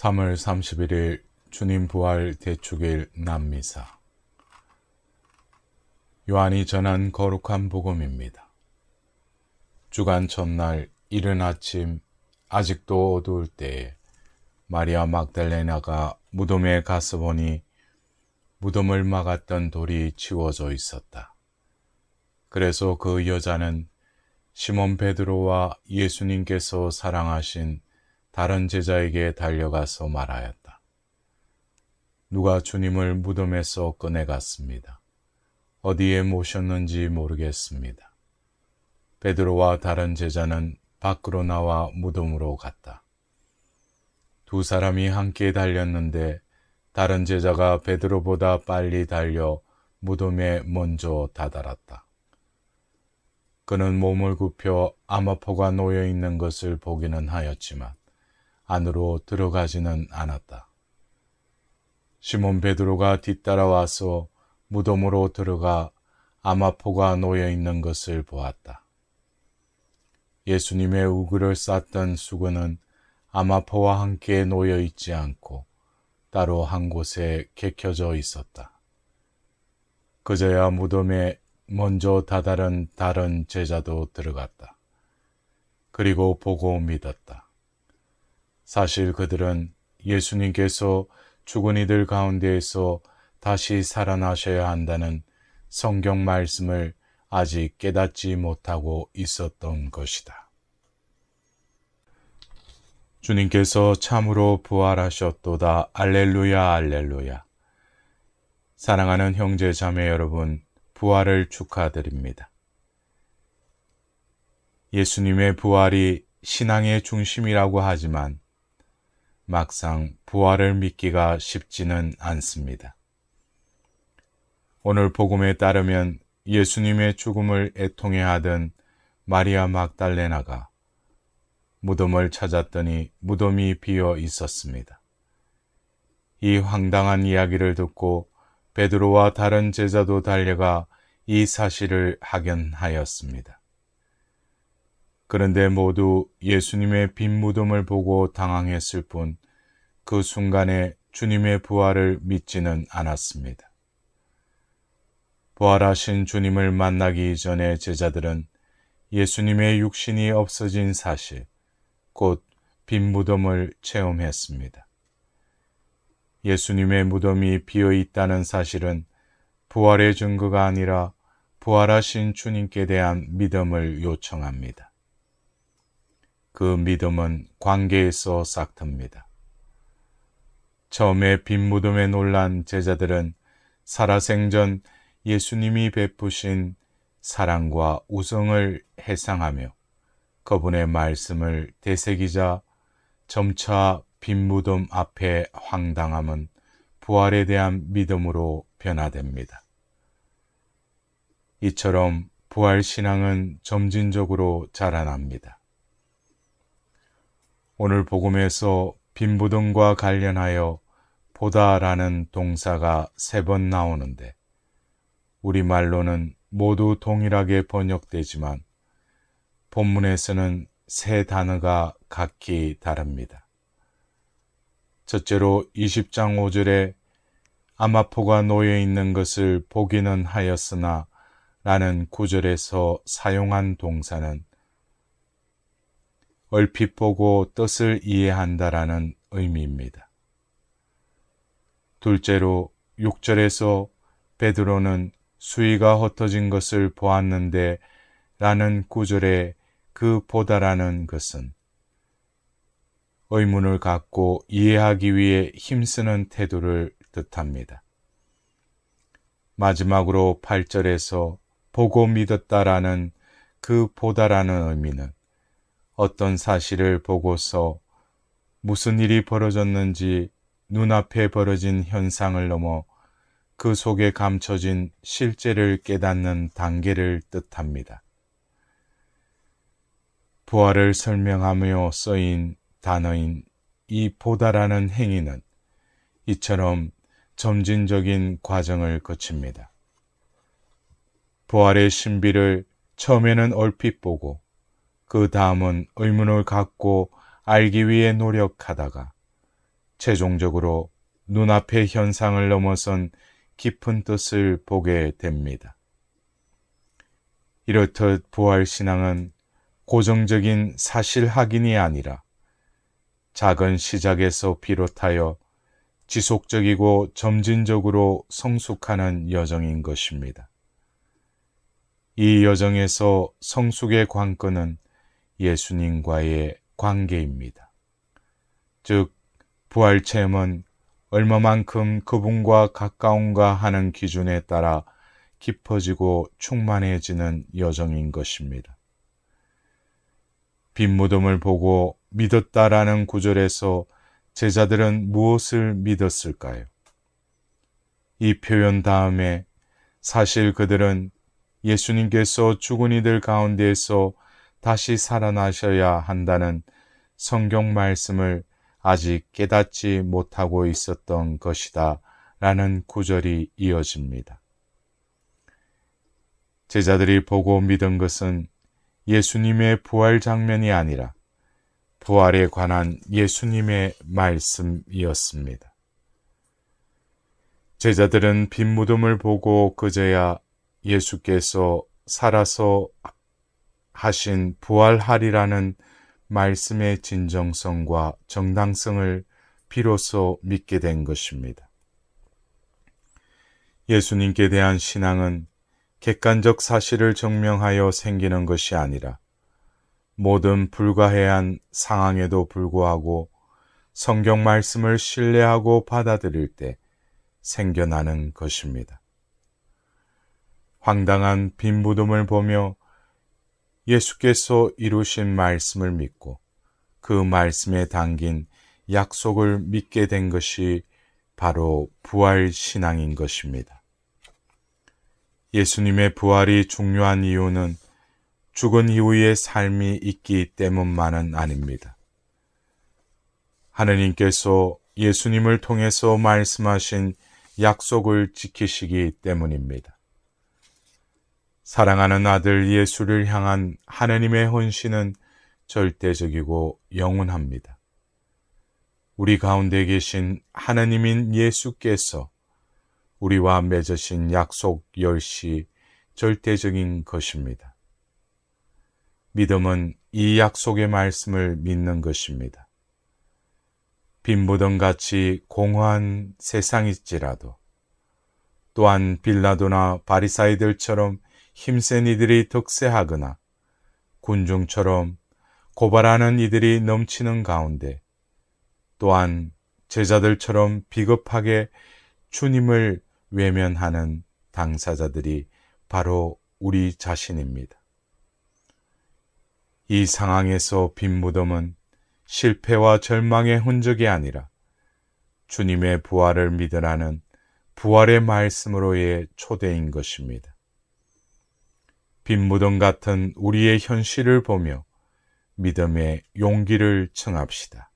3월 31일 주님 부활 대축일 남미사. 요한이 전한 거룩한 복음입니다. 주간 첫날 이른 아침 아직도 어두울 때에 마리아 막달레나가 무덤에 가서 보니 무덤을 막았던 돌이 치워져 있었다. 그래서 그 여자는 시몬 베드로와 예수님께서 사랑하신 다른 제자에게 달려가서 말하였다. 누가 주님을 무덤에서 꺼내갔습니다. 어디에 모셨는지 모르겠습니다. 베드로와 다른 제자는 밖으로 나와 무덤으로 갔다. 두 사람이 함께 달렸는데 다른 제자가 베드로보다 빨리 달려 무덤에 먼저 다다랐다. 그는 몸을 굽혀 암호포가 놓여 있는 것을 보기는 하였지만 안으로 들어가지는 않았다. 시몬 베드로가 뒤따라와서 무덤으로 들어가 암호포가 놓여 있는 것을 보았다. 예수님의 우글을 쌌던 수건은 암호포와 함께 놓여 있지 않고 따로 한 곳에 개켜져 있었다. 그제야 무덤에 먼저 다다른 다른 제자도 들어갔다. 그리고 보고 믿었다. 사실 그들은 예수님께서 죽은 이들 가운데에서 다시 살아나셔야 한다는 성경 말씀을 아직 깨닫지 못하고 있었던 것이다. 주님께서 참으로 부활하셨도다. 알렐루야, 알렐루야. 사랑하는 형제 자매 여러분, 부활을 축하드립니다. 예수님의 부활이 신앙의 중심이라고 하지만 막상 부활을 믿기가 쉽지는 않습니다. 오늘 복음에 따르면 예수님의 죽음을 애통해하던 마리아 막달레나가 무덤을 찾았더니 무덤이 비어 있었습니다. 이 황당한 이야기를 듣고 베드로와 다른 제자도 달려가 이 사실을 확인하였습니다. 그런데 모두 예수님의 빈 무덤을 보고 당황했을 뿐 그 순간에 주님의 부활을 믿지는 않았습니다. 부활하신 주님을 만나기 전에 제자들은 예수님의 육신이 없어진 사실, 곧 빈 무덤을 체험했습니다. 예수님의 무덤이 비어 있다는 사실은 부활의 증거가 아니라 부활하신 주님께 대한 믿음을 요청합니다. 그 믿음은 관계에서 싹틉니다. 처음에 빈 무덤에 놀란 제자들은 살아생전 예수님이 베푸신 사랑과 우성을 회상하며 그분의 말씀을 되새기자 점차 빈 무덤 앞의 황당함은 부활에 대한 믿음으로 변화됩니다. 이처럼 부활 신앙은 점진적으로 자라납니다. 오늘 복음에서 빈 무덤과 관련하여 보다라는 동사가 3번 나오는데 우리말로는 모두 동일하게 번역되지만 본문에서는 3 단어가 각기 다릅니다. 첫째로 20장 5절에 암호포가 놓여 있는 것을 보기는 하였으나 라는 구절에서 사용한 동사는 얼핏 보고 뜻을 이해한다라는 의미입니다. 둘째로 6절에서 베드로는 수의가 흩어진 것을 보았는데 라는 구절에 그 보다라는 것은 의문을 갖고 이해하기 위해 힘쓰는 태도를 뜻합니다. 마지막으로 8절에서 보고 믿었다라는 그 보다라는 의미는 어떤 사실을 보고서 무슨 일이 벌어졌는지 눈앞에 벌어진 현상을 넘어 그 속에 감춰진 실제를 깨닫는 단계를 뜻합니다. 부활을 설명하며 쓰인 단어인 이 보다라는 행위는 이처럼 점진적인 과정을 거칩니다. 부활의 신비를 처음에는 얼핏 보고 그 다음은 의문을 갖고 알기 위해 노력하다가 최종적으로 눈앞의 현상을 넘어선 깊은 뜻을 보게 됩니다. 이렇듯 부활신앙은 고정적인 사실 확인이 아니라 작은 시작에서 비롯하여 지속적이고 점진적으로 성숙하는 여정인 것입니다. 이 여정에서 성숙의 관건은 예수님과의 관계입니다. 즉, 부활체험은 얼마만큼 그분과 가까운가 하는 기준에 따라 깊어지고 충만해지는 여정인 것입니다. 빈 무덤을 보고 믿었다라는 구절에서 제자들은 무엇을 믿었을까요? 이 표현 다음에 사실 그들은 예수님께서 죽은 이들 가운데에서 다시 살아나셔야 한다는 성경 말씀을 아직 깨닫지 못하고 있었던 것이다 라는 구절이 이어집니다. 제자들이 보고 믿은 것은 예수님의 부활 장면이 아니라 부활에 관한 예수님의 말씀이었습니다. 제자들은 빈 무덤을 보고 그제야 예수께서 살아서 하신 부활하리라는 말씀의 진정성과 정당성을 비로소 믿게 된 것입니다. 예수님께 대한 신앙은 객관적 사실을 증명하여 생기는 것이 아니라 모든 불가해한 상황에도 불구하고 성경 말씀을 신뢰하고 받아들일 때 생겨나는 것입니다. 황당한 빈 무덤을 보며 예수께서 이루신 말씀을 믿고 그 말씀에 담긴 약속을 믿게 된 것이 바로 부활 신앙인 것입니다. 예수님의 부활이 중요한 이유는 죽은 이후의 삶이 있기 때문만은 아닙니다. 하느님께서 예수님을 통해서 말씀하신 약속을 지키시기 때문입니다. 사랑하는 아들 예수를 향한 하느님의 헌신은 절대적이고 영원합니다. 우리 가운데 계신 하느님인 예수께서 우리와 맺으신 약속 열시 절대적인 것입니다. 믿음은 이 약속의 말씀을 믿는 것입니다. 빈 무덤같이 공허한 세상일지라도 또한 빌라도나 바리사이들처럼 힘센 이들이 득세하거나 군중처럼 고발하는 이들이 넘치는 가운데 또한 제자들처럼 비겁하게 주님을 외면하는 당사자들이 바로 우리 자신입니다. 이 상황에서 빈 무덤은 실패와 절망의 흔적이 아니라 주님의 부활을 믿으라는 부활의 말씀으로의 초대인 것입니다. 빈 무덤 같은 우리의 현실을 보며 믿음의 용기를 청합시다.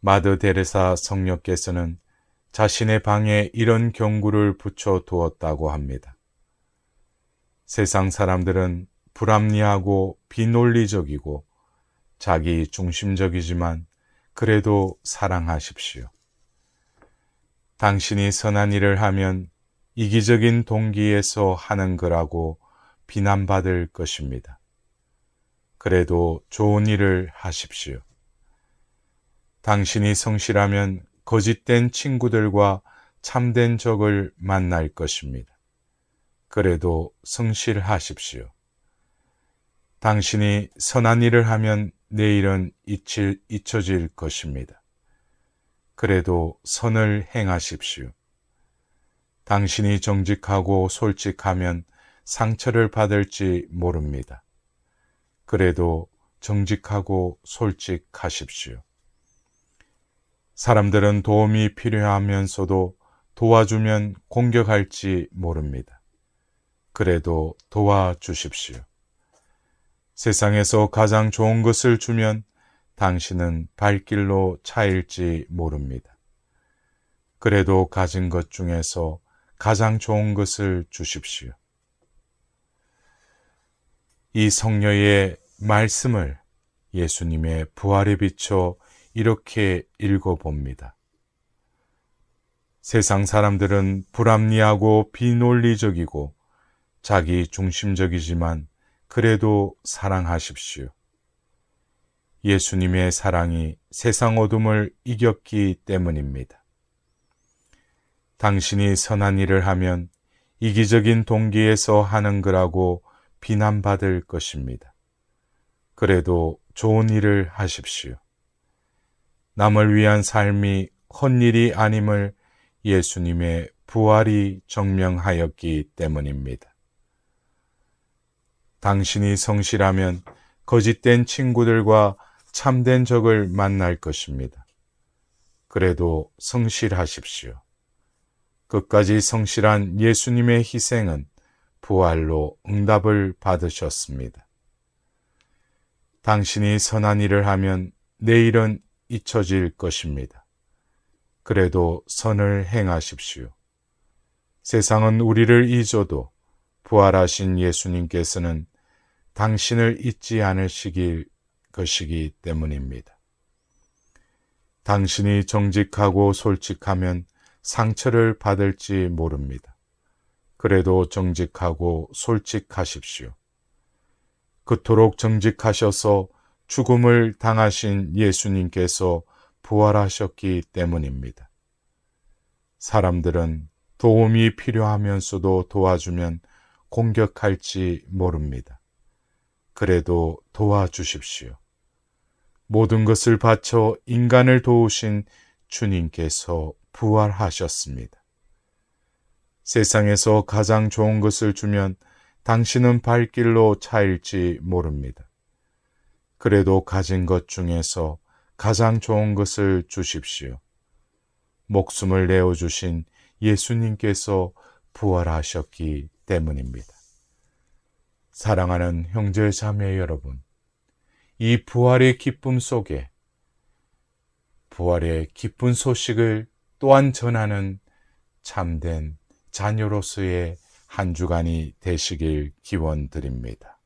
마더 데레사 성녀께서는 자신의 방에 이런 경구를 붙여 두었다고 합니다. 세상 사람들은 불합리하고 비논리적이고 자기 중심적이지만 그래도 사랑하십시오. 당신이 선한 일을 하면 이기적인 동기에서 하는 거라고 비난받을 것입니다. 그래도 좋은 일을 하십시오. 당신이 성실하면 거짓된 친구들과 참된 적을 만날 것입니다. 그래도 성실하십시오. 당신이 선한 일을 하면 내일은 잊혀질 것입니다. 그래도 선을 행하십시오. 당신이 정직하고 솔직하면 상처를 받을지 모릅니다. 그래도 정직하고 솔직하십시오. 사람들은 도움이 필요하면서도 도와주면 공격할지 모릅니다. 그래도 도와주십시오. 세상에서 가장 좋은 것을 주면 당신은 발길로 차일지 모릅니다. 그래도 가진 것 중에서 가장 좋은 것을 주십시오. 이 성녀의 말씀을 예수님의 부활에 비춰 이렇게 읽어봅니다. 세상 사람들은 불합리하고 비논리적이고 자기 중심적이지만 그래도 사랑하십시오. 예수님의 사랑이 세상 어둠을 이겼기 때문입니다. 당신이 선한 일을 하면 이기적인 동기에서 하는 거라고 비난받을 것입니다. 그래도 좋은 일을 하십시오. 남을 위한 삶이 헛일이 아님을 예수님의 부활이 증명하였기 때문입니다. 당신이 성실하면 거짓된 친구들과 참된 적을 만날 것입니다. 그래도 성실하십시오. 끝까지 성실한 예수님의 희생은 부활로 응답을 받으셨습니다. 당신이 선한 일을 하면 내일은 잊혀질 것입니다. 그래도 선을 행하십시오. 세상은 우리를 잊어도 부활하신 예수님께서는 당신을 잊지 않으시길 것이기 때문입니다. 당신이 정직하고 솔직하면 상처를 받을지 모릅니다. 그래도 정직하고 솔직하십시오. 그토록 정직하셔서 죽음을 당하신 예수님께서 부활하셨기 때문입니다. 사람들은 도움이 필요하면서도 도와주면 공격할지 모릅니다. 그래도 도와주십시오. 모든 것을 바쳐 인간을 도우신 주님께서 부활하셨습니다. 세상에서 가장 좋은 것을 주면 당신은 발길로 차일지 모릅니다. 그래도 가진 것 중에서 가장 좋은 것을 주십시오. 목숨을 내어주신 예수님께서 부활하셨기 때문입니다. 사랑하는 형제 자매 여러분, 이 부활의 기쁨 속에 부활의 기쁜 소식을 또한 전하는 참된 자녀로서의 한 주간이 되시길 기원드립니다.